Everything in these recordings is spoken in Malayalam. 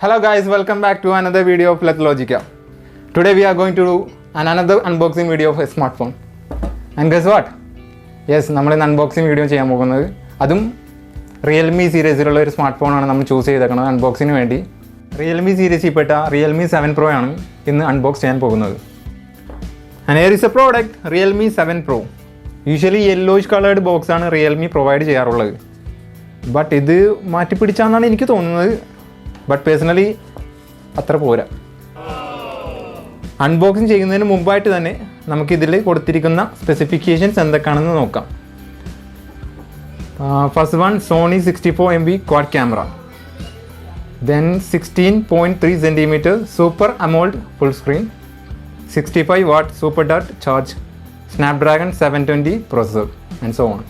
Hello guys, welcome back to another video of Let Logica. Today we are going to do another unboxing video of a smartphone. And guess what? Yes, we will unboxing video. That's Realme series smartphone we choose unboxing. Realme series Realme 7 Pro is unboxed. And here is a product, Realme 7 Pro. Usually yellowish colored box is Realme provide. But this is but personally, that's not unboxing ചെയ്യുന്നതിന് മുമ്പായിട്ട് തന്നെ നമുക്ക് ഇതിൽ കൊടുത്തിരിക്കുന്ന സ്പെസിഫിക്കേഷൻസ് എന്തൊക്കെയാണെന്ന് നോക്കാം. First one Sony 64MP quad camera. Then 16.3 cm Super AMOLED full screen. 65 watt SuperDart Charge. Snapdragon 720 processor and so on.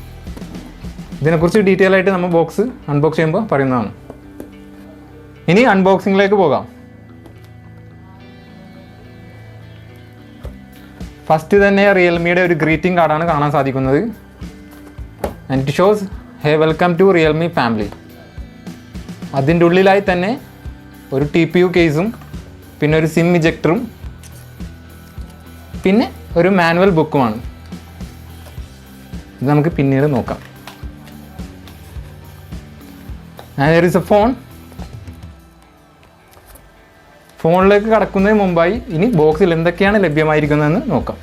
ഇതിനെക്കുറിച്ച് ഡീറ്റെയിൽ ആയിട്ട് നമ്മൾ ബോക്സ് അൺബോക്സ് ചെയ്യുമ്പോൾ പറയുന്നതാണ്. ഇനി അൺബോക്സിംഗിലേക്ക് പോകാം. ഫസ്റ്റ് തന്നെ റിയൽമിയുടെ ഒരു ഗ്രീറ്റിംഗ് കാർഡാണ് കാണാൻ സാധിക്കുന്നത്. And it shows hey welcome to Realme family. അതിൻ്റെ ഉള്ളിലായി തന്നെ ഒരു TPU കേസും പിന്നെ ഒരു സിം ഇജക്ടറും പിന്നെ ഒരു മാനുവൽ ബുക്കുമാണ്. ഇത് നമുക്ക് പിന്നീട് നോക്കാം. And there is a phone. ഫോണിലേക്ക് കടക്കുന്നതിന് മുമ്പായി ഇനി ബോക്സിൽ എന്തൊക്കെയാണ് ലഭ്യമായിരിക്കുന്നതെന്ന് നോക്കാം.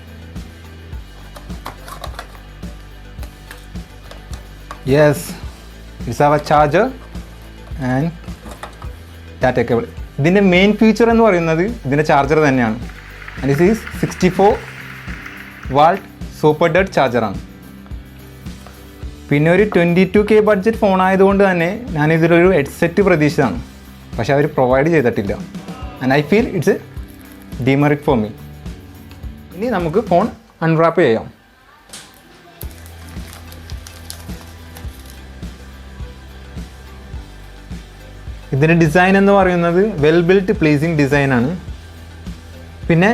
Yes, it's our charger and data cable. ഇതിൻ്റെ മെയിൻ ഫീച്ചർ എന്ന് പറയുന്നത് ഇതിൻ്റെ ചാർജർ തന്നെയാണ്. And this is 64 watt SuperDart ചാർജറാണ്. പിന്നെ ഒരു 22K ബഡ്ജറ്റ് ഫോൺ ആയതുകൊണ്ട് തന്നെ ഞാനിതിലൊരു ഹെഡ്സെറ്റ് പ്രതീക്ഷിച്ചതാണ്, പക്ഷെ അവർ പ്രൊവൈഡ് ചെയ്തിട്ടില്ല. And I feel it's a demerit for me. ഇനി നമുക്ക് ഫോൺ അൺറാപ്പ് ചെയ്യാം. ഇതിൻ്റെ ഡിസൈൻ എന്ന് പറയുന്നത് വെൽ ബിൽറ്റ് പ്ലീസിങ് ഡിസൈനാണ്. പിന്നെ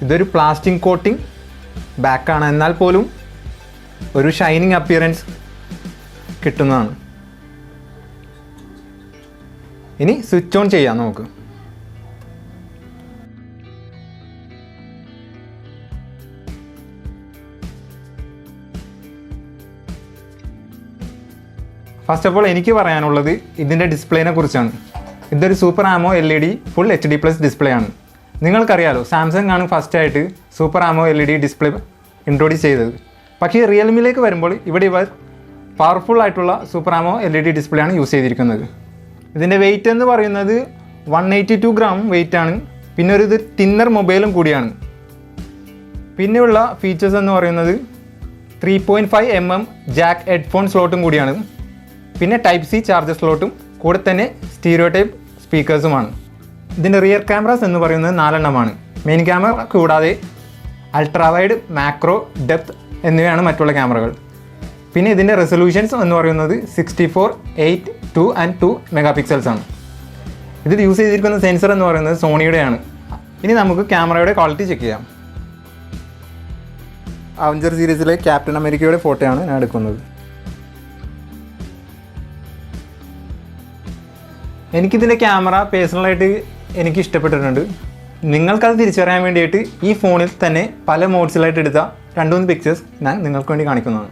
ഇതൊരു പ്ലാസ്റ്റിക് കോട്ടിംഗ് ബാക്കാണ്, എന്നാൽ പോലും ഒരു ഷൈനിങ് അപ്പിയറൻസ് കിട്ടുന്നതാണ്. ഇനി സ്വിച്ച് ഓൺ ചെയ്യാം നമുക്ക്. ഫസ്റ്റ് ഓഫ് ഓൾ എനിക്ക് പറയാനുള്ളത് ഇതിൻ്റെ ഡിസ്പ്ലേനെ കുറിച്ചാണ്. ഇതൊരു സൂപ്പർ ആമോ LED ഫുൾ HD+ ഡിസ്പ്ലേ ആണ്. നിങ്ങൾക്കറിയാലോ, സാംസങ് ആണ് ഫസ്റ്റായിട്ട് സൂപ്പർ ആമോ LED ഡിസ്പ്ലേ ഇൻട്രൊഡ്യൂസ് ചെയ്തത്. പക്ഷേ റിയൽമിയിലേക്ക് വരുമ്പോൾ ഇവിടെ ഇവർ പവർഫുൾ ആയിട്ടുള്ള സൂപ്പർ ആമോ LED ഡിസ്പ്ലേ ആണ് യൂസ് ചെയ്തിരിക്കുന്നത്. ഇതിൻ്റെ വെയിറ്റ് എന്ന് പറയുന്നത് 182 ഗ്രാം വെയിറ്റ് ആണ്. പിന്നെ ഒരു ഇത് തിന്നർ മൊബൈലും കൂടിയാണ്. പിന്നെയുള്ള ഫീച്ചേഴ്സ് എന്ന് പറയുന്നത് 3.5 mm ജാക്ക് ഹെഡ്ഫോൺ സ്ലോട്ടും കൂടിയാണ്. പിന്നെ Type-C ചാർജർ സ്ലോട്ടും കൂടെ തന്നെ സ്റ്റീരിയോ ടൈപ്പ് സ്പീക്കേഴ്സുമാണ്. ഇതിൻ്റെ റിയർ ക്യാമറാസ് എന്ന് പറയുന്നത് 4 എണ്ണമാണ്. മെയിൻ ക്യാമറ കൂടാതെ അൾട്രാ വൈഡ്, മാക്രോ, ഡെപ്ത് എന്നിവയാണ് മറ്റുള്ള ക്യാമറകൾ. പിന്നെ ഇതിൻ്റെ റെസൊല്യൂഷൻസ് എന്ന് പറയുന്നത് 64, 8, 2 and 2 മെഗാപിക്സൽസ് ആണ്. ഇതിൽ യൂസ് ചെയ്തിരിക്കുന്ന സെൻസർ എന്ന് പറയുന്നത് സോണിയുടെയാണ്. ഇനി നമുക്ക് ക്യാമറയുടെ ക്വാളിറ്റി ചെക്ക് ചെയ്യാം. അവഞ്ചർ സീരീസിലെ ക്യാപ്റ്റൻ അമേരിക്കയുടെ ഫോട്ടോയാണ് ഞാൻ എടുക്കുന്നത്. എനിക്കിതിൻ്റെ ക്യാമറ പേഴ്സണലായിട്ട് എനിക്ക് ഇഷ്ടപ്പെട്ടിട്ടുണ്ട്. നിങ്ങൾക്കത് തിരിച്ചറിയാൻ വേണ്ടിയിട്ട് ഈ ഫോണിൽ തന്നെ പല മോഡ്സിലായിട്ട് എടുത്ത 2-3 പിക്ചേഴ്സ് ഞാൻ നിങ്ങൾക്ക് വേണ്ടി കാണിക്കുന്നതാണ്.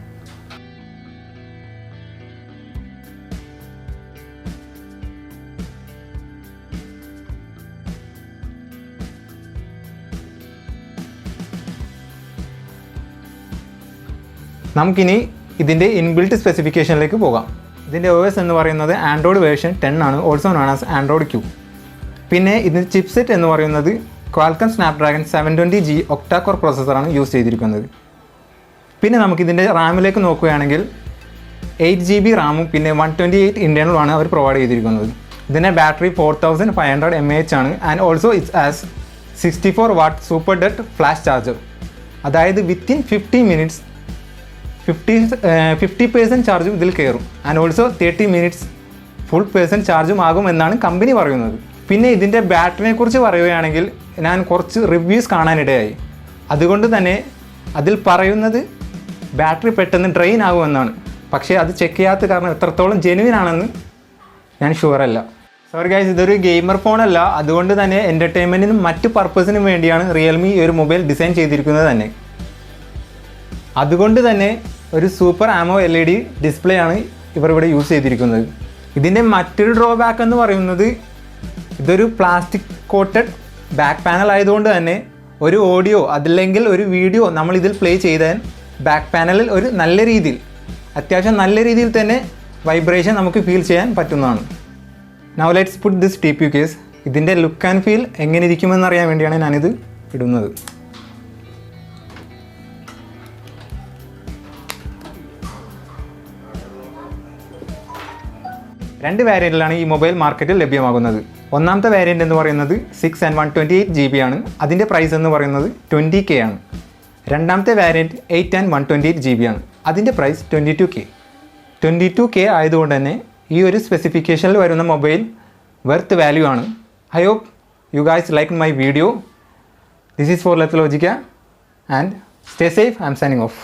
നമുക്കിനി ഇതിൻ്റെ ഇൻബിൽറ്റ് സ്പെസിഫിക്കേഷനിലേക്ക് പോകാം. ഇതിൻ്റെ OS എന്ന് പറയുന്നത് ആൻഡ്രോയിഡ് വേർഷൻ 10 ആണ്, also known as Android Q. പിന്നെ ഇതിൻ്റെ ചിപ്സെറ്റ് എന്ന് പറയുന്നത് Qualcomm Snapdragon 720G ഒക്ടാ-കോർ പ്രോസസ്സറാണ് യൂസ് ചെയ്തിരിക്കുന്നത്. പിന്നെ നമുക്കിതിൻ്റെ റാമിലേക്ക് നോക്കുകയാണെങ്കിൽ 8 GB റാമും പിന്നെ 128 ഇൻറ്റേർണലുമാണ് അവർ പ്രൊവൈഡ് ചെയ്തിരിക്കുന്നത്. ഇതിൻ്റെ ബാറ്ററി 4500 mAh ആണ്. And also it's as 64 watt SuperDart flash charger. അതായത് വിത്തിൻ 50 മിനിറ്റ്സ് 50% ചാർജും ഇതിൽ കയറും. ആൻഡ് ഓൾസോ 30 മിനിറ്റ്സ് ഫുൾ % ചാർജും ആകും എന്നാണ് കമ്പനി പറയുന്നത്. പിന്നെ ഇതിൻ്റെ ബാറ്ററിനെ കുറിച്ച് പറയുകയാണെങ്കിൽ ഞാൻ കുറച്ച് റിവ്യൂസ് കാണാനിടയായി. അതുകൊണ്ട് തന്നെ അതിൽ പറയുന്നത് ബാറ്ററി പെട്ടെന്ന് ഡ്രെയിൻ ആകുമെന്നാണ്. പക്ഷേ അത് ചെക്ക് ചെയ്യാത്ത കാരണം എത്രത്തോളം ജെനുവിൻ ആണെന്ന് ഞാൻ ഷുവറല്ല. സോറി ഗൈസ്, ഇതൊരു ഗെയിമർ ഫോണല്ല, അതുകൊണ്ട് തന്നെ എൻ്റർടൈൻമെൻറ്റിനും മറ്റ് പർപ്പസിനും വേണ്ടിയാണ് റിയൽമി ഈ ഒരു മൊബൈൽ ഡിസൈൻ ചെയ്തിരിക്കുന്നത് തന്നെ. അതുകൊണ്ട് തന്നെ ഒരു സൂപ്പർ ആമോ LED ഡിസ്പ്ലേ ആണ് ഇവർ ഇവിടെ യൂസ് ചെയ്തിരിക്കുന്നത്. ഇതിൻ്റെ മറ്റൊരു ഡ്രോബാക്ക് എന്ന് പറയുന്നത് ഇതൊരു പ്ലാസ്റ്റിക് കോട്ടഡ് ബാക്ക് പാനൽ ആയതുകൊണ്ട് തന്നെ ഒരു ഓഡിയോ അതല്ലെങ്കിൽ ഒരു വീഡിയോ നമ്മളിതിൽ പ്ലേ ചെയ്താൽ ബാക്ക് പാനലിൽ ഒരു അത്യാവശ്യം നല്ല രീതിയിൽ തന്നെ വൈബ്രേഷൻ നമുക്ക് ഫീൽ ചെയ്യാൻ പറ്റുന്നതാണ്. Now let's puttu this TPU case. ഇതിൻ്റെ ലുക്ക് ആൻഡ് ഫീൽ എങ്ങനെ ഇരിക്കുമെന്ന് അറിയാൻ വേണ്ടിയാണ് ഞാനിത് ഇടുന്നത്. രണ്ട് വേരിയൻറ്റിലാണ് ഈ മൊബൈൽ മാർക്കറ്റിൽ ലഭ്യമാകുന്നത്. ഒന്നാമത്തെ വേരിയൻ്റ് എന്ന് പറയുന്നത് 6 and 128 GB ആണ്. അതിൻ്റെ പ്രൈസ് എന്ന് പറയുന്നത് 20K ആണ്. രണ്ടാമത്തെ വേരിയൻറ്റ് 8 and 128 GB ആണ്. അതിൻ്റെ പ്രൈസ് 22K. 22K ആയതുകൊണ്ട് തന്നെ ഈ ഒരു സ്പെസിഫിക്കേഷനിൽ വരുന്ന മൊബൈൽ വെർത്ത് വാല്യൂ ആണ്. I hope you guys like my video. This is for Lethalogica and stay safe. I'm signing of.